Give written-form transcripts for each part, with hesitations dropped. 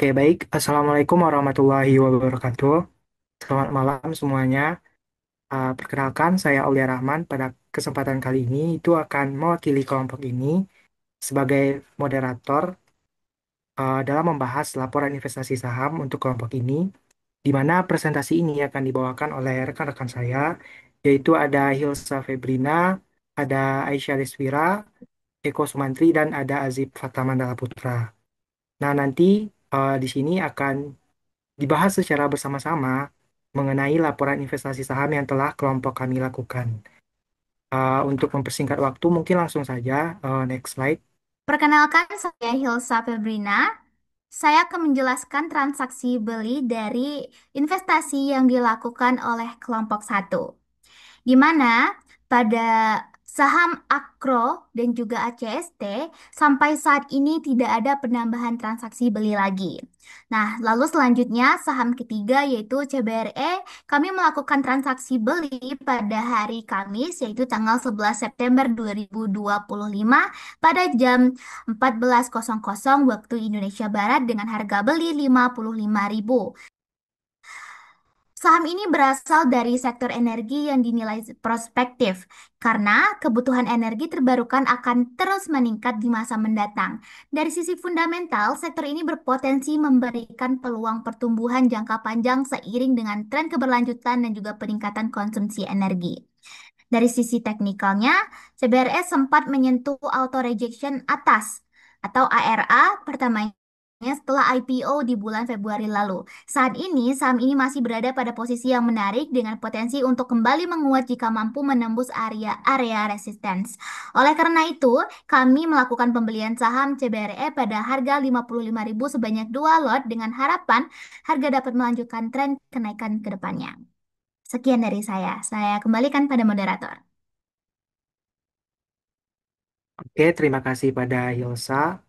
Oke, baik. Assalamualaikum warahmatullahi wabarakatuh. Selamat malam semuanya. Perkenalkan, saya Aulia Rahman. Pada kesempatan kali ini itu akan mewakili kelompok ini sebagai moderator dalam membahas laporan investasi saham untuk kelompok ini, di mana presentasi ini akan dibawakan oleh rekan-rekan saya, yaitu ada Hilsa Febrina, ada Aisyah Deswira, Eko Sumantri, dan ada Azib Fatamandala Putra. Nah, nanti di sini akan dibahas secara bersama-sama mengenai laporan investasi saham yang telah kelompok kami lakukan. Untuk mempersingkat waktu, mungkin langsung saja next slide. Perkenalkan, saya Hilsa Febrina. Saya akan menjelaskan transaksi beli dari investasi yang dilakukan oleh kelompok satu, di mana pada saham Akro dan juga ACST sampai saat ini tidak ada penambahan transaksi beli lagi. Nah, lalu selanjutnya saham ketiga yaitu CBRE, kami melakukan transaksi beli pada hari Kamis yaitu tanggal 11 September 2025 pada jam 14.00 waktu Indonesia Barat dengan harga beli 55.000. Saham ini berasal dari sektor energi yang dinilai prospektif karena kebutuhan energi terbarukan akan terus meningkat di masa mendatang. Dari sisi fundamental, sektor ini berpotensi memberikan peluang pertumbuhan jangka panjang seiring dengan tren keberlanjutan dan juga peningkatan konsumsi energi. Dari sisi teknikalnya, CBRS sempat menyentuh auto rejection atas atau ARA pertamanya setelah IPO di bulan Februari lalu. Saat ini, saham ini masih berada pada posisi yang menarik dengan potensi untuk kembali menguat jika mampu menembus area resistance. Oleh karena itu, kami melakukan pembelian saham CBRE pada harga 55.000 sebanyak 2 lot dengan harapan harga dapat melanjutkan tren kenaikan ke depannya. Sekian dari saya kembalikan pada moderator. Oke, terima kasih pada Hilsa.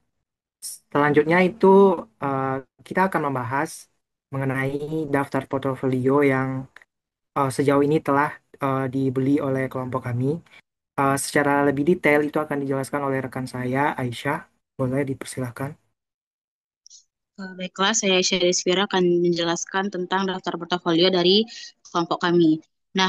Selanjutnya itu eh, kita akan membahas mengenai daftar portofolio yang sejauh ini telah dibeli oleh kelompok kami. Secara lebih detail itu akan dijelaskan oleh rekan saya, Aisyah. Boleh dipersilahkan. Baiklah, saya Sherry Desvira akan menjelaskan tentang daftar portofolio dari kelompok kami. Nah,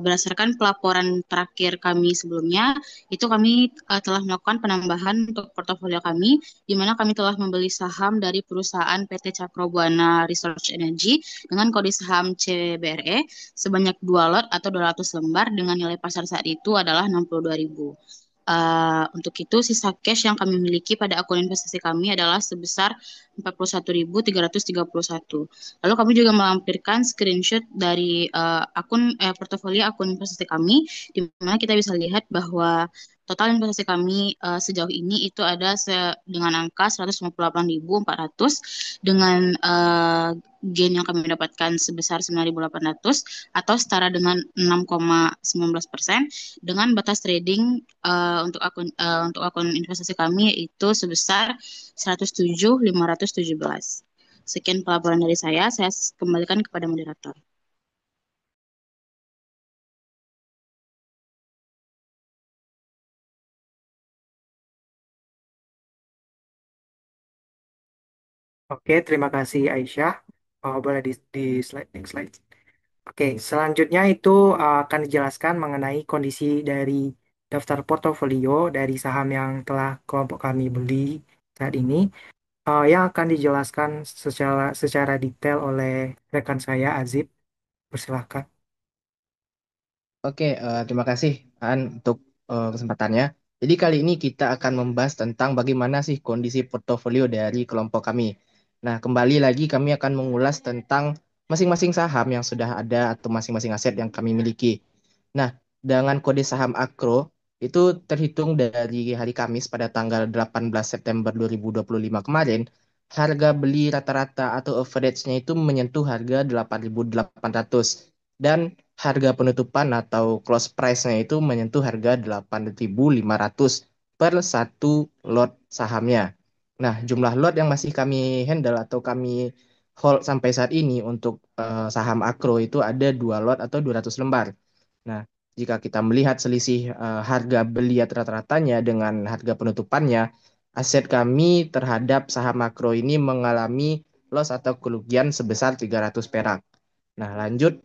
berdasarkan pelaporan terakhir kami sebelumnya, itu kami telah melakukan penambahan untuk portofolio kami, di mana kami telah membeli saham dari perusahaan PT Cakrobuana Research Energy dengan kode saham CBRE sebanyak 2 lot atau 200 lembar dengan nilai pasar saat itu adalah 62.000. Untuk itu, sisa cash yang kami miliki pada akun investasi kami adalah sebesar 41.331. Lalu kami juga melampirkan screenshot dari portofolio akun investasi kami, di mana kita bisa lihat bahwa total investasi kami sejauh ini itu ada dengan angka 158.400 dengan gain yang kami dapatkan sebesar 9.800 atau setara dengan 6,19% dengan batas trading untuk akun investasi kami yaitu sebesar 107.517. Sekian pelaporan dari saya kembalikan kepada moderator. Oke, terima kasih Aisyah. Boleh di slide next slide. Oke, selanjutnya itu akan dijelaskan mengenai kondisi dari daftar portofolio dari saham yang telah kelompok kami beli saat ini, yang akan dijelaskan secara detail oleh rekan saya Azib. Persilahkan. Oke, terima kasih An untuk kesempatannya. Jadi kali ini kita akan membahas tentang bagaimana sih kondisi portofolio dari kelompok kami. Nah, kembali lagi kami akan mengulas tentang masing-masing saham yang sudah ada atau masing-masing aset yang kami miliki. Nah, dengan kode saham Akro itu terhitung dari hari Kamis pada tanggal 18 September 2025 kemarin, harga beli rata-rata atau average-nya itu menyentuh harga 8.800 dan harga penutupan atau close price-nya itu menyentuh harga 8.500 per satu lot sahamnya. Nah, jumlah lot yang masih kami handle atau kami hold sampai saat ini untuk saham Akro itu ada 2 lot atau 200 lembar. Nah, jika kita melihat selisih harga beli rata-ratanya dengan harga penutupannya, aset kami terhadap saham makro ini mengalami loss atau kerugian sebesar 300 perak. Nah, lanjut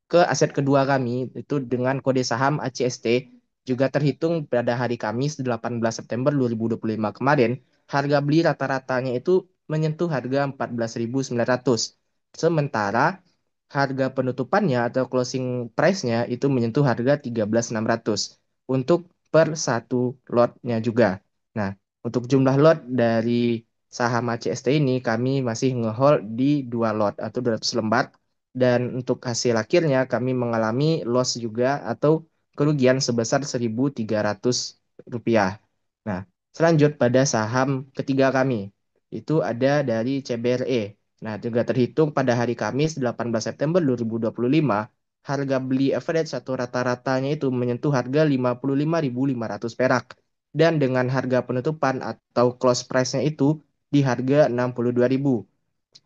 ke aset kedua kami, itu dengan kode saham ACST, juga terhitung pada hari Kamis 18 September 2025 kemarin, harga beli rata-ratanya itu menyentuh harga 14.900. Sementara harga penutupannya atau closing price-nya itu menyentuh harga 13.600 untuk per satu lotnya juga. Nah, untuk jumlah lot dari saham ACST ini kami masih ngehold di 2 lot atau 200 lembar, dan untuk hasil akhirnya kami mengalami loss juga atau kerugian sebesar 1.300 rupiah. Nah, selanjut pada saham ketiga kami, itu ada dari CBRE. Nah, juga terhitung pada hari Kamis 18 September 2025, harga beli average atau rata-ratanya itu menyentuh harga 55.500 perak. Dan dengan harga penutupan atau close price-nya itu di harga 62.000.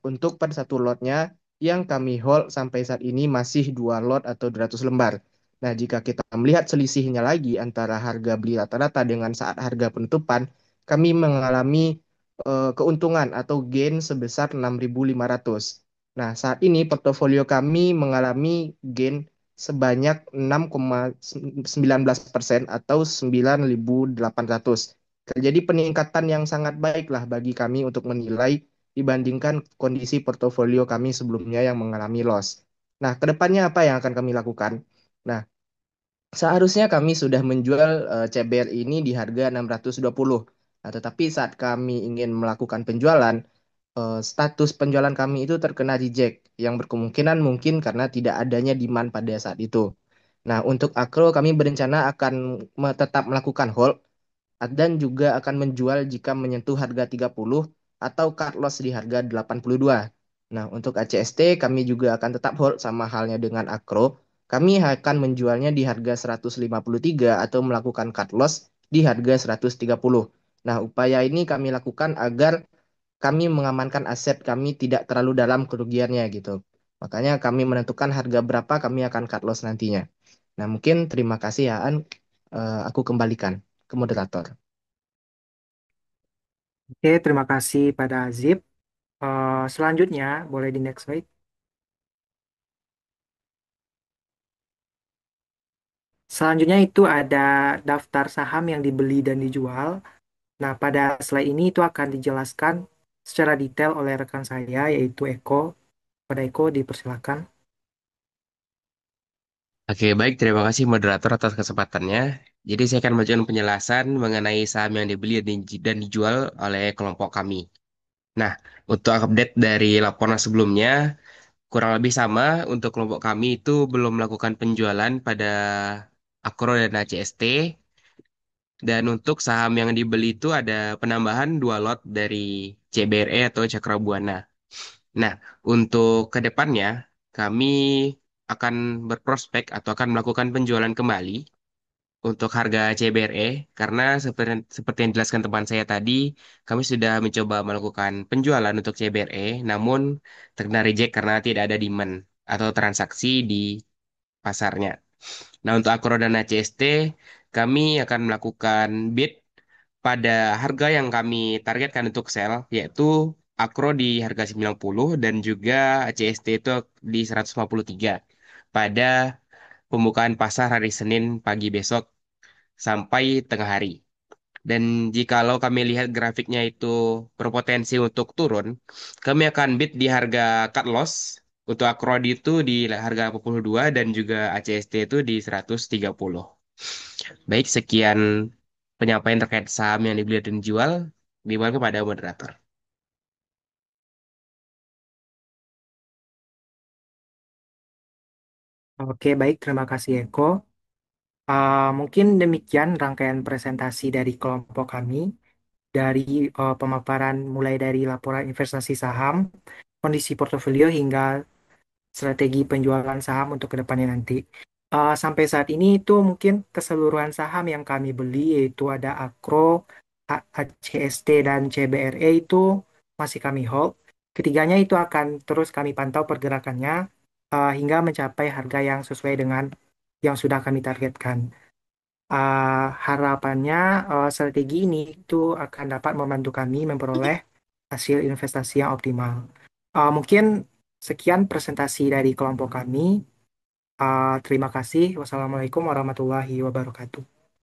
Untuk pada satu lotnya yang kami hold sampai saat ini masih 2 lot atau 200 lembar. Nah, jika kita melihat selisihnya lagi antara harga beli rata-rata dengan saat harga penutupan, kami mengalami keuntungan atau gain sebesar 6.500. Nah, saat ini portofolio kami mengalami gain sebanyak 6,19% atau 9.800. Terjadi peningkatan yang sangat baik lah bagi kami untuk menilai dibandingkan kondisi portofolio kami sebelumnya yang mengalami loss. Nah, kedepannya apa yang akan kami lakukan? Nah, seharusnya kami sudah menjual CBR ini di harga 620. Nah, tetapi saat kami ingin melakukan penjualan, status penjualan kami itu terkena reject, yang berkemungkinan mungkin karena tidak adanya demand pada saat itu. Nah, untuk Akro kami berencana akan tetap melakukan hold dan juga akan menjual jika menyentuh harga 30 atau cut loss di harga 82. Nah, untuk ACST kami juga akan tetap hold sama halnya dengan Akro. Kami akan menjualnya di harga 153 atau melakukan cut loss di harga 130. Nah, upaya ini kami lakukan agar kami mengamankan aset kami tidak terlalu dalam kerugiannya gitu. Makanya kami menentukan harga berapa kami akan cut loss nantinya. Nah, mungkin terima kasih ya An. Aku kembalikan ke moderator. Oke, terima kasih pada Azib. Selanjutnya, boleh di next slide. Selanjutnya itu ada daftar saham yang dibeli dan dijual. Nah, pada slide ini itu akan dijelaskan secara detail oleh rekan saya, yaitu Eko. Pada Eko, dipersilakan. Oke, baik. Terima kasih moderator atas kesempatannya. Jadi saya akan memberikan penjelasan mengenai saham yang dibeli dan dijual oleh kelompok kami. Nah, untuk update dari laporan sebelumnya, kurang lebih sama untuk kelompok kami itu belum melakukan penjualan pada Akro dan ACST. Dan untuk saham yang dibeli itu ada penambahan 2 lot dari CBRE atau Cakrabuana. Nah, untuk ke depannya, kami akan berprospek atau akan melakukan penjualan kembali untuk harga CBRE karena seperti yang dijelaskan teman saya tadi, kami sudah mencoba melakukan penjualan untuk CBRE, namun terkena reject karena tidak ada demand atau transaksi di pasarnya. Nah, untuk Akro dan ACST, kami akan melakukan bid pada harga yang kami targetkan untuk sell, yaitu Akro di harga 90 dan juga ACST itu di 153 pada pembukaan pasar hari Senin pagi besok sampai tengah hari. Dan jikalau kami lihat grafiknya itu berpotensi untuk turun, kami akan bid di harga cut loss untuk Akrodi itu di harga 82 dan juga ACST itu di 130. Baik, sekian penyampaian terkait saham yang dibeli dan dijual. Dimana kepada moderator. Oke, baik. Terima kasih, Eko. Mungkin demikian rangkaian presentasi dari kelompok kami. Dari pemaparan mulai dari laporan investasi saham, kondisi portofolio, hingga strategi penjualan saham untuk kedepannya nanti. Sampai saat ini itu mungkin keseluruhan saham yang kami beli yaitu ada Akro, ACST, dan CBRE itu masih kami hold. Ketiganya itu akan terus kami pantau pergerakannya hingga mencapai harga yang sesuai dengan yang sudah kami targetkan. Harapannya strategi ini itu akan dapat membantu kami memperoleh hasil investasi yang optimal. Mungkin sekian presentasi dari kelompok kami. Terima kasih. Wassalamualaikum warahmatullahi wabarakatuh.